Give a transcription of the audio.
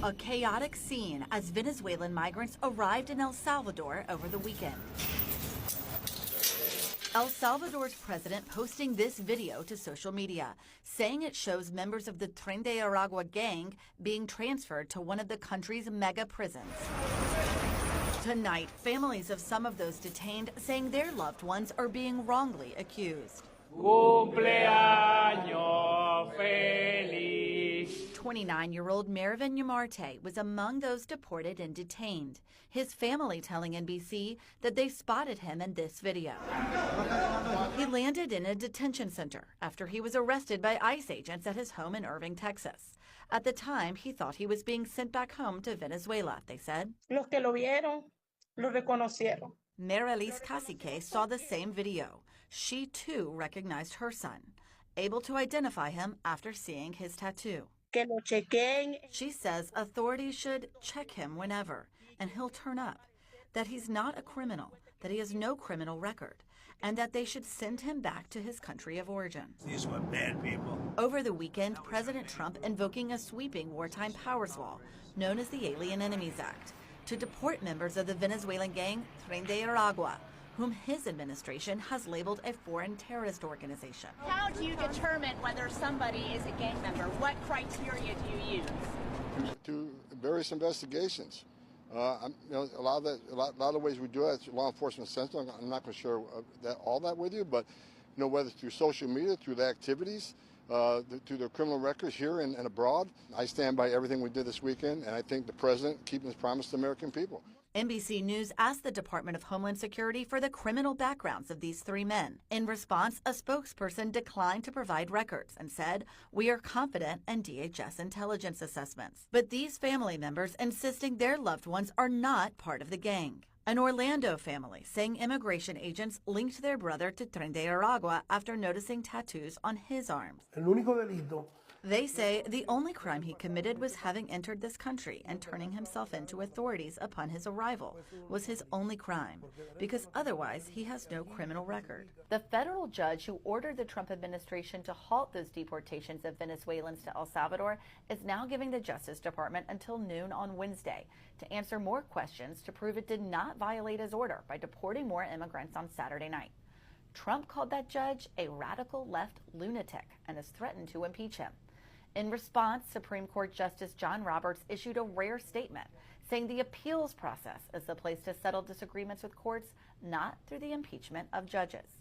A chaotic scene as Venezuelan migrants arrived in El Salvador over the weekend. El Salvador's president posting this video to social media, saying it shows members of the Tren de Aragua gang being transferred to one of the country's mega prisons. Tonight, families of some of those detained saying their loved ones are being wrongly accused. Cumpleaños feliz. 29-year-old Mervin Yamarte was among those deported and detained. His family telling NBC that they spotted him in this video. He landed in a detention center after he was arrested by ICE agents at his home in Irving, Texas. At the time, he thought he was being sent back home to Venezuela, they said. Los que lo vieron, lo reconocieron. Marilis Cacique saw the same video. She, too, recognized her son, able to identify him after seeing his tattoo. Que lo chequen. She says authorities should check him whenever, and he'll turn up, that he's not a criminal, that he has no criminal record, and that they should send him back to his country of origin. These were bad people. Over the weekend, President Trump invoking a sweeping wartime powers law, known as the Alien Enemies Act, to deport members of the Venezuelan gang Tren de Aragua, whom his administration has labeled a foreign terrorist organization. How do you determine whether somebody is a gang member? What criteria do you use? To various investigations. A lot of the ways we do it, it's law enforcement sensitive. I'm not going to share all that with you, but whether through social media, through the activities, through their criminal records here and abroad, I stand by everything we did this weekend, and I think the president keeping his promise to the American people. NBC News asked the Department of Homeland Security for the criminal backgrounds of these three men. In response, a spokesperson declined to provide records and said, "We are confident in DHS intelligence assessments." But these family members insisting their loved ones are not part of the gang. An Orlando family saying immigration agents linked their brother to Tren de Aragua after noticing tattoos on his arms. El único delito. They say the only crime he committed was having entered this country and turning himself into authorities upon his arrival was his only crime, because otherwise he has no criminal record. The federal judge who ordered the Trump administration to halt those deportations of Venezuelans to El Salvador is now giving the Justice Department until noon on Wednesday to answer more questions to prove it did not violate his order by deporting more immigrants on Saturday night. Trump called that judge a radical left lunatic and has threatened to impeach him. In response, Supreme Court Justice John Roberts issued a rare statement saying the appeals process is the place to settle disagreements with courts, not through the impeachment of judges.